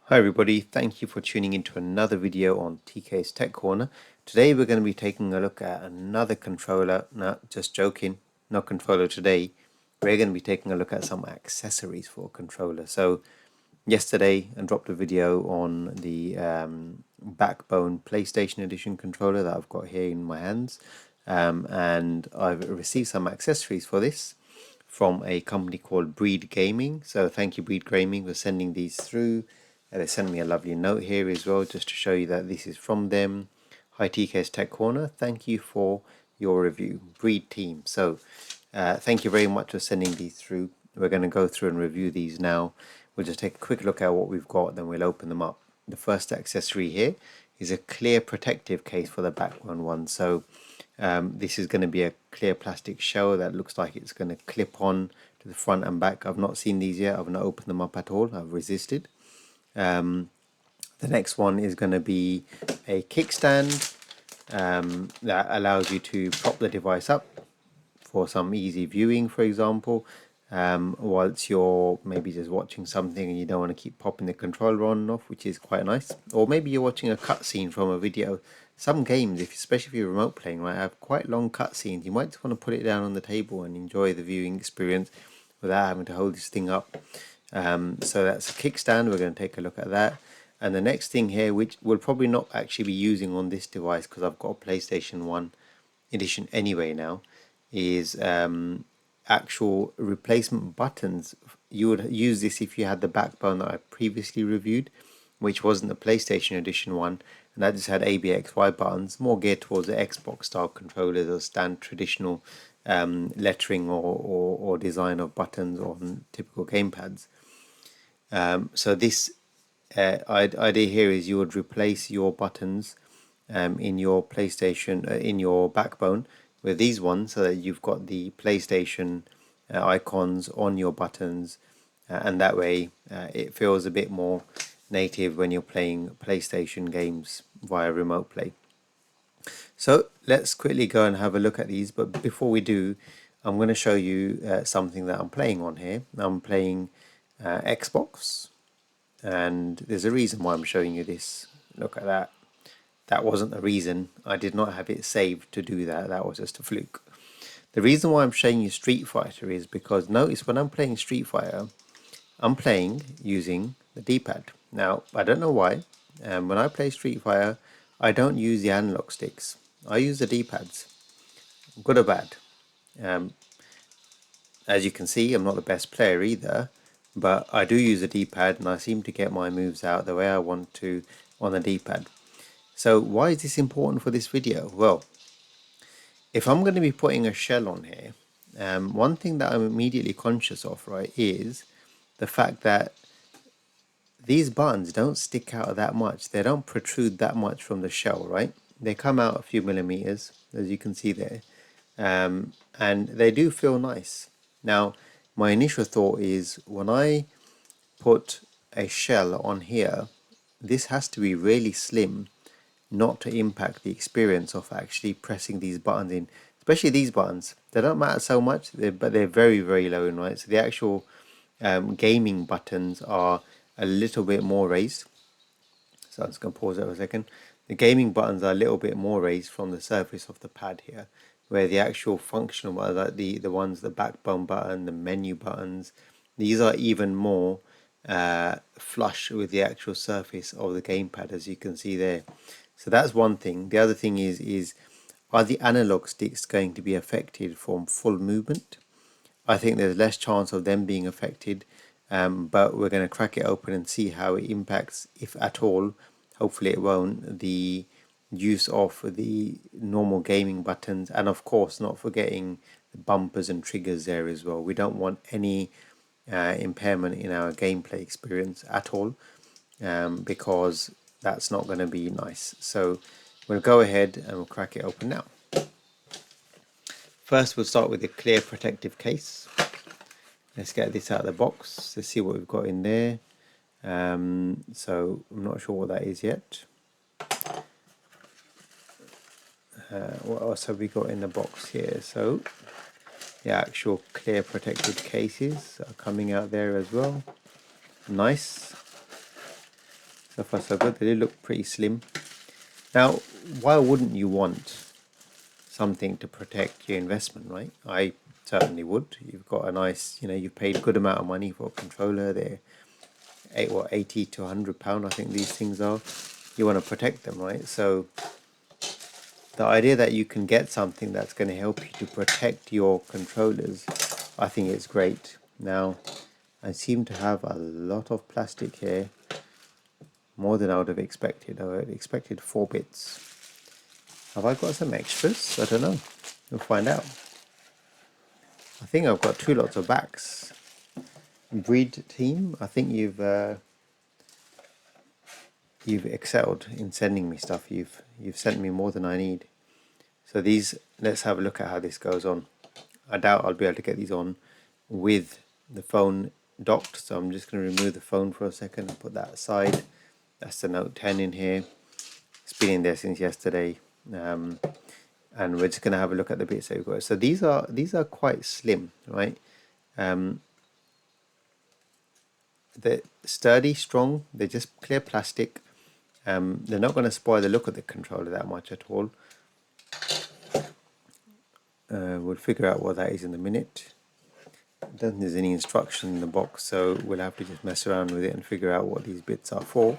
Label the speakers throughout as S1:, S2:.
S1: Hi everybody, thank you for tuning into another video on TK's Tech Corner. Today we're going to be taking a look at another controller. No, just joking, not controller today. We're going to be taking a look at some accessories for a controller. So yesterday I dropped a video on the Backbone PlayStation Edition controller that I've got here in my hands. And I've received some accessories for this from a company called Breed Gaming. So thank you Breed Gaming for sending these through. They sent me a lovely note here as well, just to show you that this is from them. Hi TK's Tech Corner, thank you for your review, Breed team. So thank you very much for sending these through. We're going to go through and review these now. We'll just take a quick look at what we've got, then we'll open them up. The first accessory here is a clear protective case for the Backbone one. So this is going to be a clear plastic shell that looks like it's going to clip on to the front and back. I've not seen these yet. I've not opened them up at all. I've resisted. The next one is going to be a kickstand that allows you to prop the device up for some easy viewing, for example, whilst you're maybe just watching something and you don't want to keep popping the controller on and off, which is quite nice. Or maybe you're watching a cutscene from a video. Some games, especially if you're remote playing, right, have quite long cutscenes. You might just want to put it down on the table and enjoy the viewing experience without having to hold this thing up. So that's a kickstand. We're going to take a look at that. And the next thing here, which we'll probably not actually be using on this device because I've got a PlayStation 1 edition anyway now, is actual replacement buttons. You would use this if you had the Backbone that I previously reviewed, which wasn't the PlayStation edition one, and that just had ABXY buttons, more geared towards the Xbox style controllers or stand traditional lettering or design of buttons on typical gamepads. So this idea here is you would replace your buttons in your PlayStation, in your Backbone with these ones, so that you've got the PlayStation icons on your buttons, and that way it feels a bit more native when you're playing PlayStation games via remote play. So let's quickly go and have a look at these, but before we do, I'm going to show you something that I'm playing on here. I'm playing Xbox, and there's a reason why I'm showing you this. Look at that. That wasn't the reason. I did not have it saved to do that. That was just a fluke. The reason why I'm showing you Street Fighter is because notice when I'm playing Street Fighter, I'm playing using the D-pad. Now, I don't know why. When I play Street Fighter, I don't use the analog sticks. I use the D-pads. Good or bad. Um, as you can see, I'm not the best player either, but I do use a D-pad and I seem to get my moves out the way I want to on the D-pad. So why is this important for this video? Well, if I'm going to be putting a shell on here, one thing that I'm immediately conscious of, right, is the fact that these buttons don't stick out that much. They don't protrude that much from the shell, right? They come out a few millimeters, as you can see there, and they do feel nice. Now, my initial thought is when I put a shell on here, this has to be really slim not to impact the experience of actually pressing these buttons in, especially these buttons. They don't matter so much, but they're very, very low in, right? So the actual gaming buttons are a little bit more raised. So I'm just going to pause it for a second. The gaming buttons are a little bit more raised from the surface of the pad here, where the actual functional buttons, like the ones, the Backbone button, the menu buttons, these are even more flush with the actual surface of the gamepad, as you can see there. So that's one thing. The other thing is are the analog sticks going to be affected from full movement? I think there's less chance of them being affected, but we're going to crack it open and see how it impacts, if at all. Hopefully it won't, the use of the normal gaming buttons, and of course not forgetting the bumpers and triggers there as well. We don't want any impairment in our gameplay experience at all, because that's not going to be nice. So we'll go ahead and we'll crack it open now. First we'll start with the clear protective case. Let's get this out of the box. Let's see what we've got in there. So I'm not sure what that is yet. What else have we got in the box here? So the actual clear protective cases are coming out there as well. Nice. So far so good. They do look pretty slim. Now, why wouldn't you want something to protect your investment, right? I certainly would. You've got a nice, you've paid a good amount of money for a controller. They're 80 to £100, I think these things are. You want to protect them, right? So the idea that you can get something that's going to help you to protect your controllers, I think it's great. Now, I seem to have a lot of plastic here, more than I would have expected. I would have expected 4 bits. Have I got some extras? I don't know. We'll find out. I think I've got 2 lots of backs. Breed team, I think you've excelled in sending me stuff. You've sent me more than I need. So these, let's have a look at how this goes on. I doubt I'll be able to get these on with the phone docked, so I'm just going to remove the phone for a second and put that aside. That's the Note 10 in here. It's been in there since yesterday, and we're just going to have a look at the bits that we've got. So these are quite slim, right? They're sturdy, strong. They're just clear plastic. They're not going to spoil the look of the controller that much at all. We'll figure out what that is in a minute. I don't think there's any instruction in the box, so we'll have to just mess around with it and figure out what these bits are for.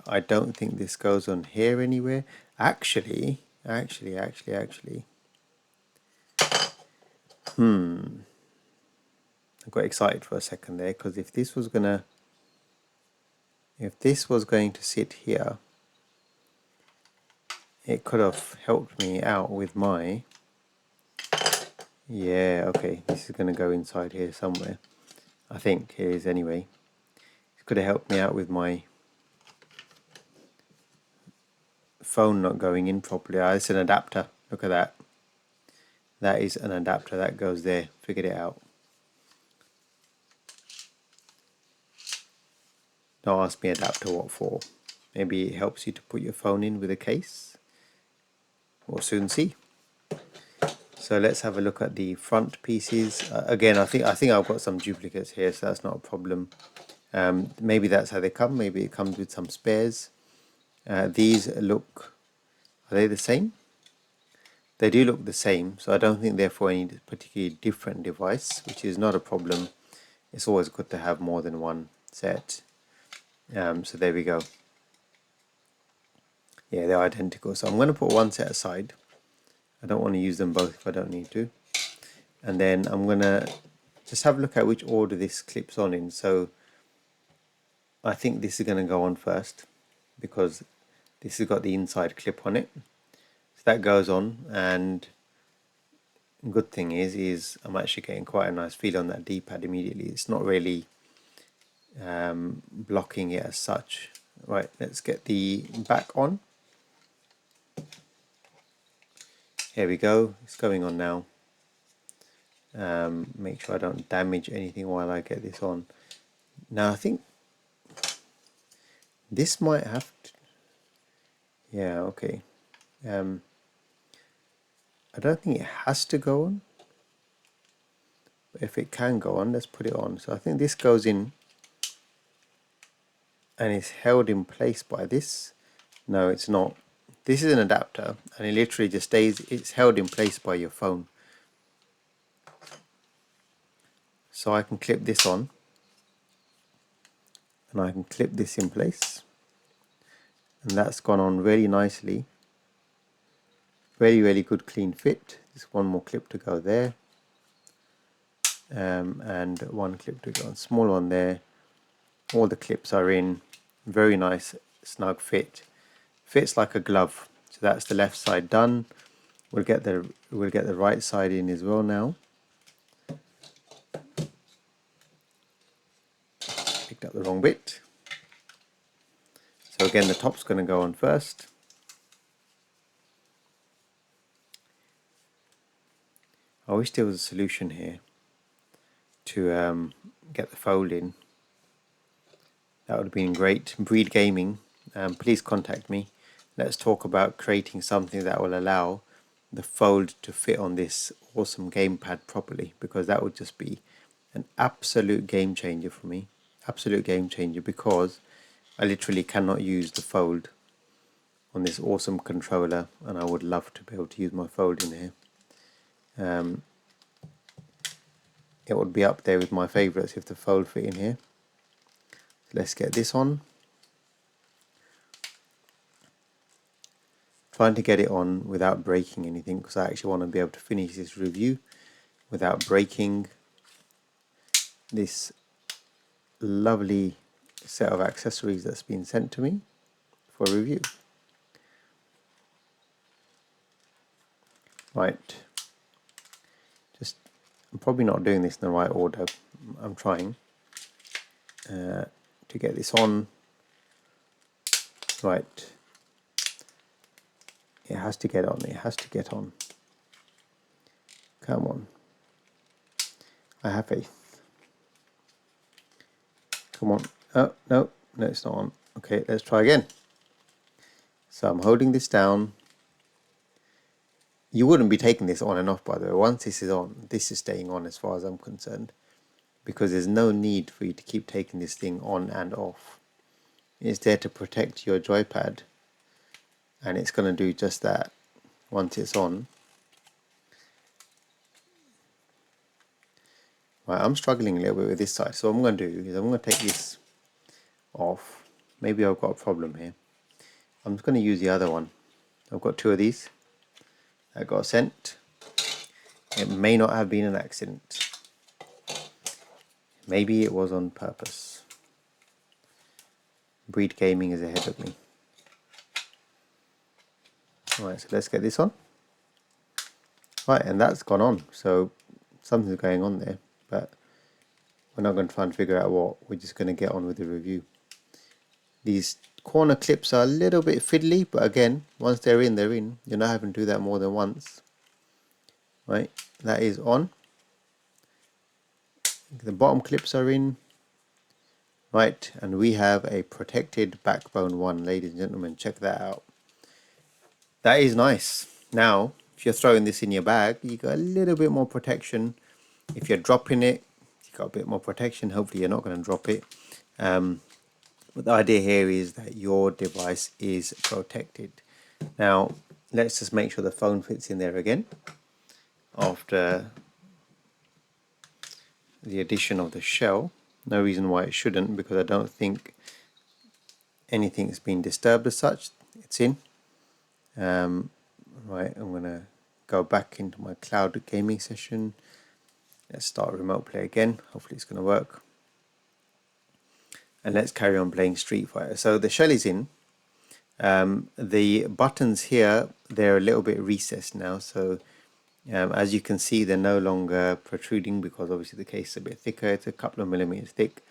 S1: I don't think this goes on here anywhere. Actually. I got excited for a second there, because if this was going to sit here, it could have helped me out with my... Yeah, okay, this is going to go inside here somewhere. I think it is anyway. It could have helped me out with my phone not going in properly. It's an adapter. Look at that. That is an adapter that goes there. Figured it out. Don't ask me adapter what for. Maybe it helps you to put your phone in with a case. We'll soon see. So let's have a look at the front pieces. Again, I think I've got some duplicates here, so that's not a problem. Maybe that's how they come. Maybe it comes with some spares. These look... Are they the same? They do look the same, so I don't think they're for any particularly different device, which is not a problem. It's always good to have more than one set. So there we go. Yeah, they're identical. So I'm going to put one set aside. I don't want to use them both if I don't need to. And then I'm going to just have a look at which order this clips on in. So I think this is going to go on first, because this has got the inside clip on it. So that goes on, and good thing is I'm actually getting quite a nice feel on that D-pad immediately. It's not really blocking it as such. Right, let's get the back on. Here we go, it's going on now. Make sure I don't damage anything while I get this on. Now I think this might have to... Yeah, okay. I don't think it has to go on. But if it can go on, let's put it on. So I think this goes in and it's held in place by this. No, it's not. This is an adapter, and it literally just stays, it's held in place by your phone. So I can clip this on, and I can clip this in place, and that's gone on really nicely. Really good clean fit. Just one more clip to go there, and one clip to go on, small one there. All the clips are in. Very nice snug fit. Fits like a glove. So that's the left side done. We'll get the right side in as well now. Picked up the wrong bit. So again, the top's going to go on first. I wish there was a solution here to get the fold in. That would have been great. Breed Gaming, please contact me. Let's talk about creating something that will allow the fold to fit on this awesome gamepad properly, because that would just be an absolute game changer for me. Absolute game changer, because I literally cannot use the fold on this awesome controller, and I would love to be able to use my fold in here. It would be up there with my favorites if the fold fit in here. Let's get this on. Trying to get it on without breaking anything, because I actually want to be able to finish this review without breaking this lovely set of accessories that's been sent to me for review. Right, I'm probably not doing this in the right order. I'm trying to get this on. Right, it has to get on, it has to get on. Come on, I have faith. Come on. Oh, no, it's not on. Okay, let's try again. So I'm holding this down. You wouldn't be taking this on and off, by the way. Once this is on, this is staying on as far as I'm concerned, because there's no need for you to keep taking this thing on and off. It's there to protect your joypad, and it's going to do just that once it's on. Right, I'm struggling a little bit with this side, so what I'm going to do is I'm going to take this off. Maybe I've got a problem here. I'm just going to use the other one. I've got two of these that got sent. It may not have been an accident. Maybe it was on purpose. Breed Gaming is ahead of me. Alright, so let's get this on. Right, and that's gone on, so something's going on there, but we're not going to try and figure out what. We're just going to get on with the review. These corner clips are a little bit fiddly, but again, once they're in, they're in. You're not having to do that more than once. Right, that is on. The bottom clips are in. Right, and we have a protected backbone one, ladies and gentlemen. Check that out. That is nice. Now, if you're throwing this in your bag, you got a little bit more protection. If you're dropping it, you got a bit more protection. Hopefully, you're not going to drop it. But the idea here is that your device is protected. Now, let's just make sure the phone fits in there again after the addition of the shell. No reason why it shouldn't, because I don't think anything's been disturbed as such. It's in. Right, I'm going to go back into my cloud gaming session. Let's start remote play again. Hopefully it's going to work. And let's carry on playing Street Fighter. So the shell is in. The buttons here, they're a little bit recessed now. So as you can see, they're no longer protruding, because obviously the case is a bit thicker. It's a couple of millimeters thick.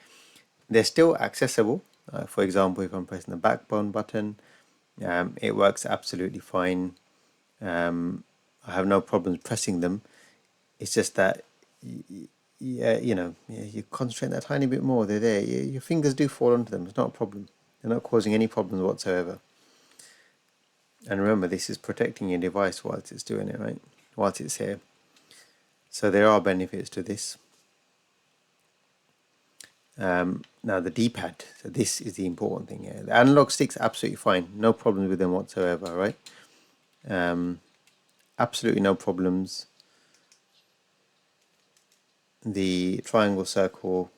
S1: They're still accessible. For example, if I'm pressing the backbone button, it works absolutely fine. I have no problems pressing them. It's just that, you concentrate that tiny bit more. They're there. Your fingers do fall onto them. It's not a problem. They're not causing any problems whatsoever. And remember, this is protecting your device whilst it's doing it, right? Whilst it's here. So there are benefits to this. Now the D-pad. So this is the important thing here. The analog stick's absolutely fine. No problems with them whatsoever, right? Absolutely no problems. The triangle, circle,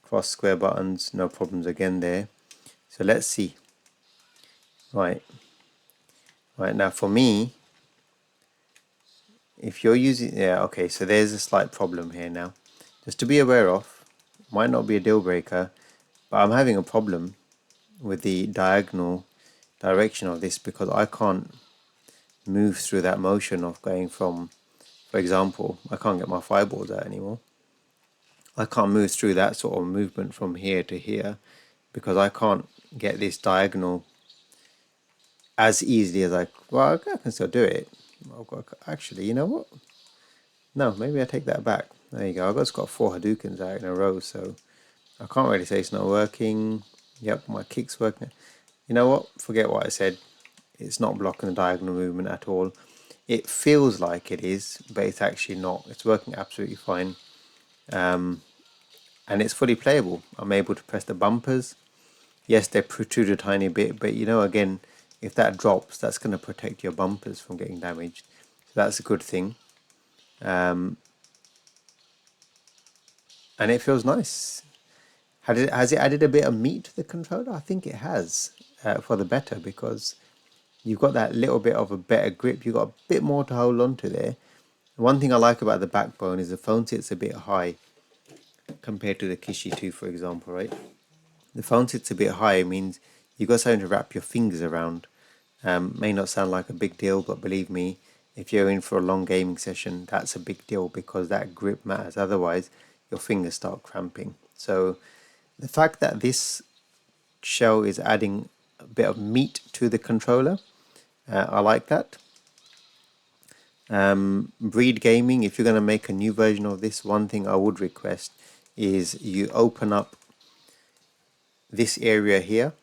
S1: cross, square buttons, no problems again there. So let's see. Right now for me, if you're using, okay, so there's a slight problem here now. Just to be aware of, might not be a deal breaker, but I'm having a problem with the diagonal direction of this, because I can't move through that motion of going from, for example, I can't get my fireballs out anymore. I can't move through that sort of movement from here to here, because I can't get this diagonal as easily as I can still do it. Actually, you know what? No, maybe I take that back. There you go. I've just got 4 Hadoukens out in a row, so I can't really say it's not working. Yep, my kick's working. You know what? Forget what I said. It's not blocking the diagonal movement at all. It feels like it is, but it's actually not. It's working absolutely fine. And it's fully playable. I'm able to press the bumpers. Yes, they protrude a tiny bit, but you know, again, if that drops, that's going to protect your bumpers from getting damaged. So that's a good thing. And it feels nice. Has it added a bit of meat to the controller? I think it has, for the better, because you've got that little bit of a better grip. You've got a bit more to hold on to there. One thing I like about the backbone is the phone sits a bit high compared to the Kishi 2, for example, right? The phone sits a bit high means you've got something to wrap your fingers around. May not sound like a big deal, but believe me, if you're in for a long gaming session, that's a big deal because that grip matters. Otherwise, your fingers start cramping. So the fact that this shell is adding a bit of meat to the controller, I like that. Breed Gaming, if you're going to make a new version of this, one thing I would request is you open up this area here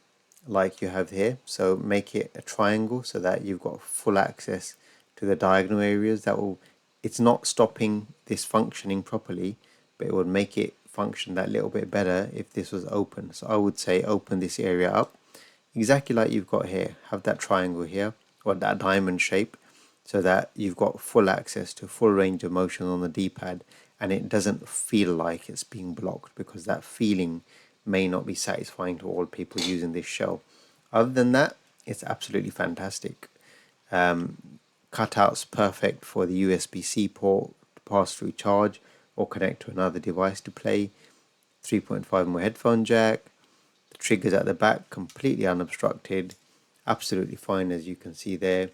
S1: like you have here, so make it a triangle so that you've got full access to the diagonal areas. That will, it's not stopping this functioning properly, but it would make it function that little bit better if this was open. So I would say open this area up exactly like you've got here. Have that triangle here or that diamond shape so that you've got full access to full range of motion on the D-pad, and it doesn't feel like it's being blocked, because that feeling may not be satisfying to all people using this shell. Other than that, it's absolutely fantastic. Cutouts perfect for the USB-C port to pass through charge or connect to another device to play. 3.5mm headphone jack. The triggers at the back completely unobstructed, absolutely fine as you can see there,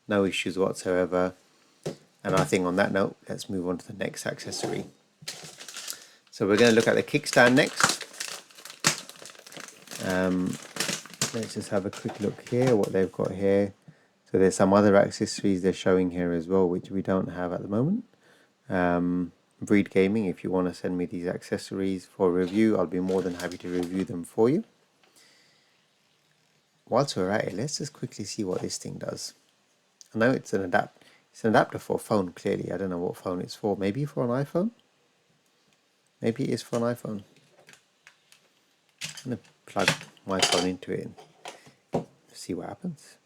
S1: no issues whatsoever. And I think on that note, let's move on to the next accessory. So we're going to look at the kickstand next. Let's just have a quick look here what they've got here. So there's some other accessories they're showing here as well, which we don't have at the moment. Breed Gaming, if you want to send me these accessories for review, I'll be more than happy to review them for you. Whilst we're at it, let's just quickly see what this thing does. I know it's an adapter for a phone, clearly. I don't know what phone it's for. Maybe for an iPhone? Maybe it is for an iPhone. I'm going to plug my phone into it and see what happens.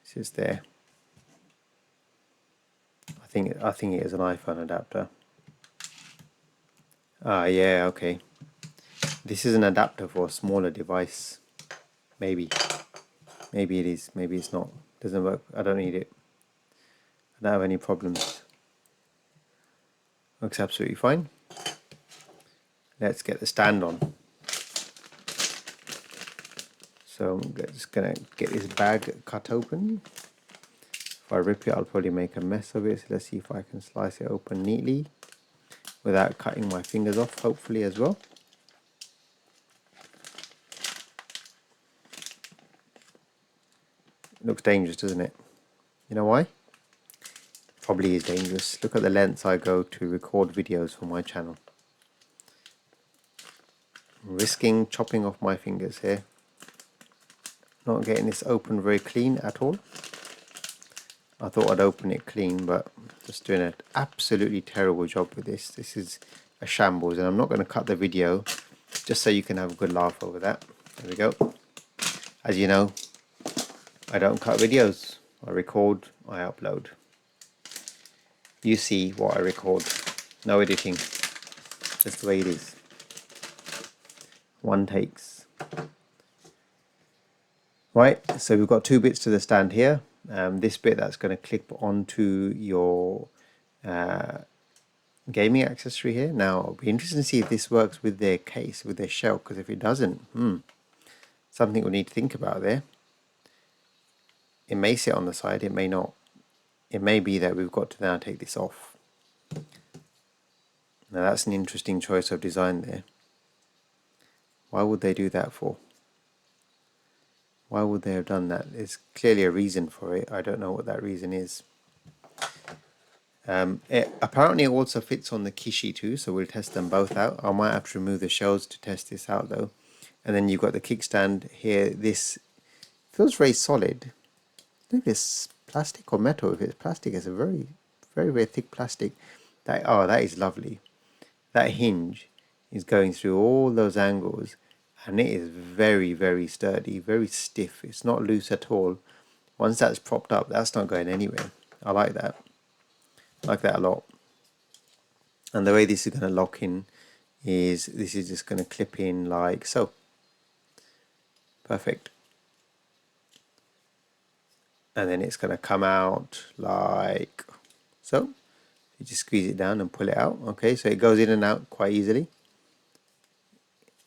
S1: It's just there. I think it is an iPhone adapter. Ah, yeah, okay. This is an adapter for a smaller device. Maybe. Maybe it is. Maybe it's not. Doesn't work. I don't need it. I don't have any problems. Works absolutely fine. Let's get the stand on. So I'm just gonna get this bag cut open. If I rip it, I'll probably make a mess of it. So let's see if I can slice it open neatly without cutting my fingers off, hopefully as well. It looks dangerous, doesn't it? You know why? Probably is dangerous. Look at the lengths I go to record videos for my channel. I'm risking chopping off my fingers here. Not getting this open very clean at all. I thought I'd open it clean, but just doing an absolutely terrible job with this. This is a shambles, and I'm not going to cut the video just so you can have a good laugh over that. There we go. As you know, I don't cut videos. I record, I upload. You see what I record. No editing. Just the way it is. One takes. Right, so we've got two bits to the stand here. This bit that's going to clip onto your gaming accessory here. Now, it'll be interesting to see if this works with their case, with their shell, because if it doesn't, something we need to think about there. It may sit on the side, it may not. It may be that we've got to now take this off. Now that's an interesting choice of design there. Why would they do that for? Why would they have done that? There's clearly a reason for it. I don't know what that reason is. It apparently also fits on the Kishi too, so we'll test them both out. I might have to remove the shells to test this out though. And then you've got the kickstand here. This feels very solid. I don't know if it's plastic or metal. If it's plastic, it's a very, very, very thick plastic. That is lovely. That hinge is going through all those angles, and it is very, very sturdy, very stiff. It's not loose at all. Once that's propped up, that's not going anywhere. I like that. I like that a lot. And the way this is going to lock in is this is just going to clip in like so. Perfect. And then it's going to come out like so. You just squeeze it down and pull it out. Okay, so it goes in and out quite easily.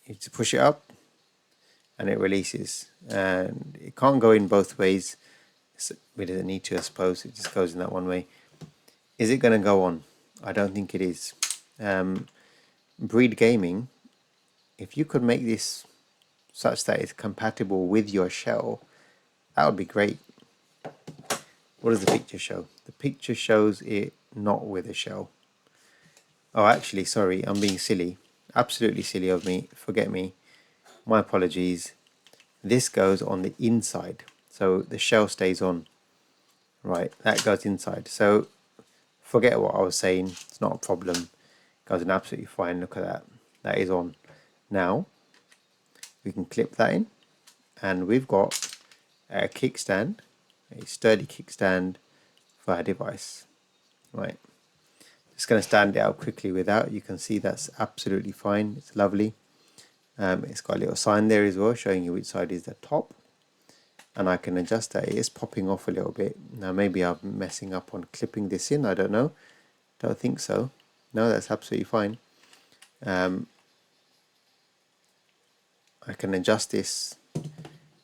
S1: You just push it up and it releases. And it can't go in both ways. We didn't need to, I suppose. It just goes in that one way. Is it going to go on? I don't think it is. Breed Gaming, if you could make this such that it's compatible with your shell, that would be great. What does the picture show? The picture shows it not with a shell. Oh, actually, sorry, I'm being silly. Absolutely silly of me. Forget me. My apologies. This goes on the inside, so the shell stays on. Right, that goes inside. So forget what I was saying. It's not a problem. It goes in absolutely fine. Look at that. That is on. Now we can clip that in, and we've got a kickstand, a sturdy kickstand for our device. Right. Just going to stand it out quickly without. You can see that's absolutely fine. It's lovely. It's got a little sign there as well showing you which side is the top. And I can adjust that. It is popping off a little bit. Now maybe I'm messing up on clipping this in. I don't know. Don't think so. No, that's absolutely fine. I can adjust this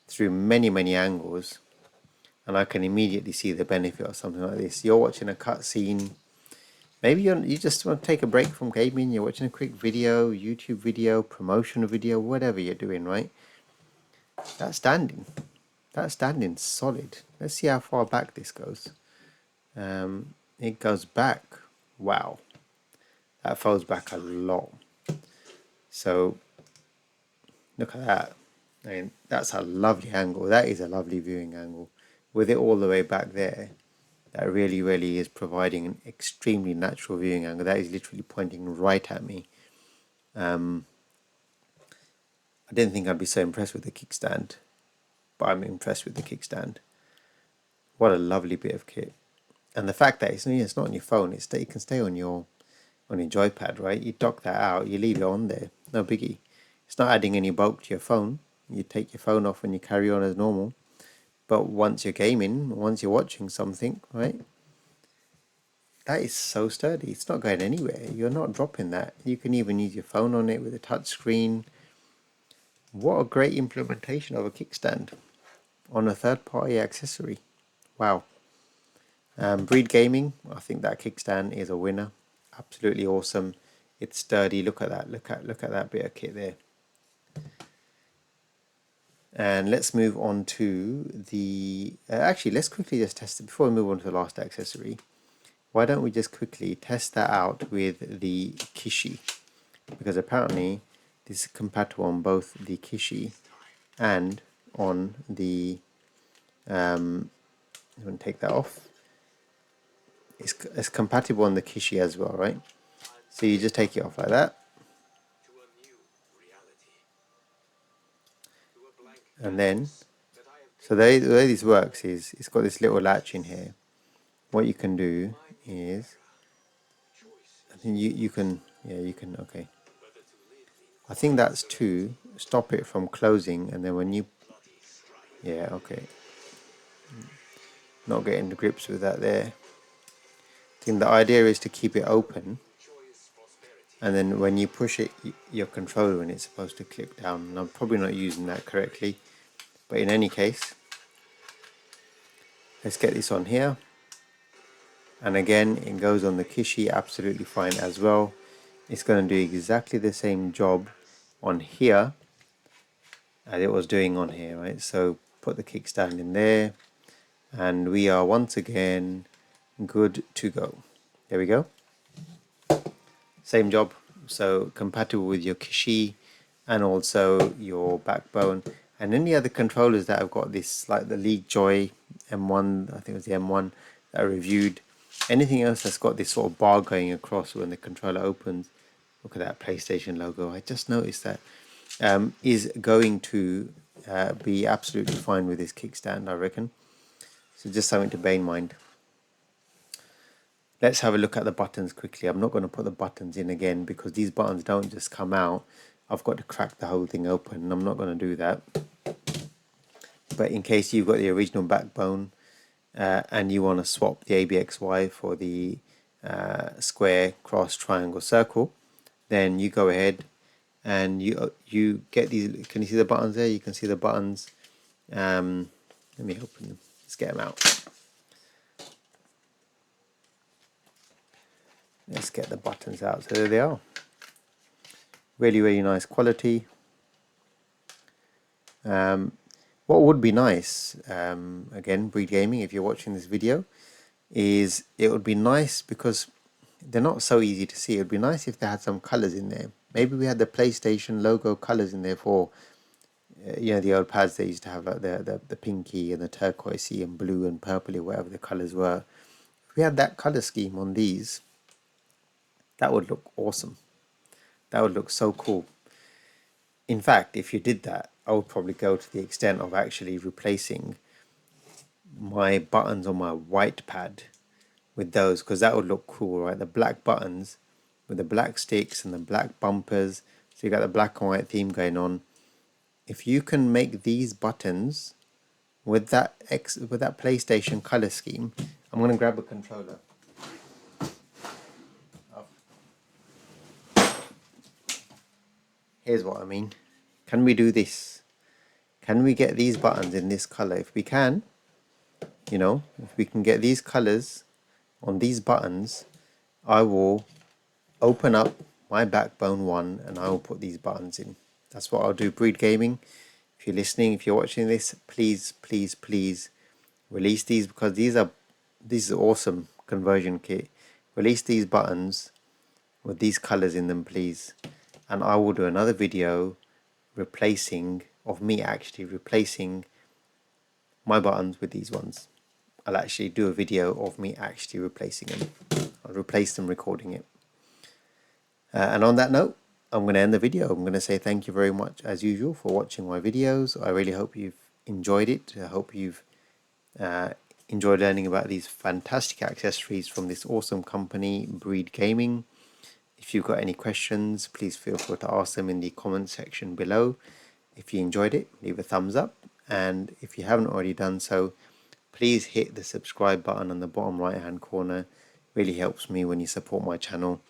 S1: through many angles, and I can immediately see the benefit of something like this. You're watching a cutscene. Maybe you just want to take a break from gaming. You're watching a quick video, YouTube video, promotional video, whatever you're doing, right? That's standing solid. Let's see how far back this goes. It goes back. Wow, that falls back a lot. So look at that. I mean, that's a lovely angle. That is a lovely viewing angle. With it all the way back there, that really is providing an extremely natural viewing angle. That is literally pointing right at me. I didn't think I'd be so impressed with the kickstand, but I'm impressed with the kickstand. What a lovely bit of kit. And the fact that it's not on your phone, it can stay on your joypad, right? You dock that out, you leave it on there, no biggie. It's not adding any bulk to your phone. You take your phone off and you carry on as normal. But once you're gaming, once you're watching something, right? That is so sturdy. It's not going anywhere. You're not dropping that. You can even use your phone on it with a touch screen. What a great implementation of a kickstand on a third-party accessory. Wow. Breed Gaming, I think that kickstand is a winner. Absolutely awesome. It's sturdy. Look at that. Look at that bit of kit there. And let's move on to the... actually, let's quickly just test it before we move on to the last accessory. Why don't we just quickly test that out with the Kishi? Because apparently this is compatible on both the Kishi and on the... I'm going to take that off. It's compatible on the Kishi as well, right? So you just take it off like that. And then, so the way this works is it's got this little latch in here. What you can do is, I think you can, yeah, you can, okay. I think that's to stop it from closing, and then when you, yeah, okay. Not getting the grips with that there. I think the idea is to keep it open, and then when you push it, your controller, and it's supposed to clip down. And I'm probably not using that correctly, but in any case, let's get this on here. And again, it goes on the Kishi absolutely fine as well. It's going to do exactly the same job on here as it was doing on here, right? So put the kickstand in there, and we are once again good to go. There we go. Same job. So compatible with your Kishi and also your backbone. And any other controllers that have got this, like the League Joy M1, I think it was the M1 that I reviewed. Anything else that's got this sort of bar going across when the controller opens, Look at that PlayStation logo. I just noticed that. Is going to be absolutely fine with this kickstand, I reckon. So just something to bear in mind. Let's have a look at the buttons quickly. I'm not going to put the buttons in again because these buttons don't just come out. I've got to crack the whole thing open, and I'm not going to do that. But in case you've got the original backbone and you want to swap the ABXY for the square, cross, triangle, circle, then you go ahead and you get these. Can you see the buttons there? You can see the buttons. Let me open them. Let's get them out. Let's get the buttons out. So there they are. Really, really nice quality. What would be nice, again, Breed Gaming, if you're watching this video, is it would be nice because they're not so easy to see. It would be nice if they had some colors in there. Maybe we had the PlayStation logo colors in there for, you know, the old pads. They used to have like the pinky and the turquoisey and blue and purpley, whatever the colors were. If we had that color scheme on these, that would look awesome. That would look so cool. In fact, if you did that, I would probably go to the extent of actually replacing my buttons on my white pad with those, because that would look cool, right? The black buttons with the black sticks and the black bumpers. So you got the black and white theme going on. If you can make these buttons with that PlayStation color scheme, I'm going to grab a controller. Here's what I mean. Can we do this? Can we get these buttons in this color? If we can, you know, if we can get these colors on these buttons, I will open up my backbone one and I will put these buttons in. That's what I'll do. Breed Gaming, if you're listening, if you're watching this, please, please, please release these, because this is awesome conversion kit. Release these buttons with these colors in them, please. And I will do another video of me actually replacing my buttons with these ones. I'll actually do a video of me actually replacing them. I'll replace them recording it. And on that note, I'm going to end the video. I'm going to say thank you very much as usual for watching my videos. I really hope you've enjoyed it. I hope you've enjoyed learning about these fantastic accessories from this awesome company, Breed Gaming. If you've got any questions, please feel free to ask them in the comment section below. If you enjoyed it, leave a thumbs up. And if you haven't already done so, please hit the subscribe button on the bottom right hand corner. It really helps me when you support my channel.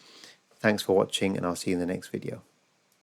S1: Thanks for watching, and I'll see you in the next video.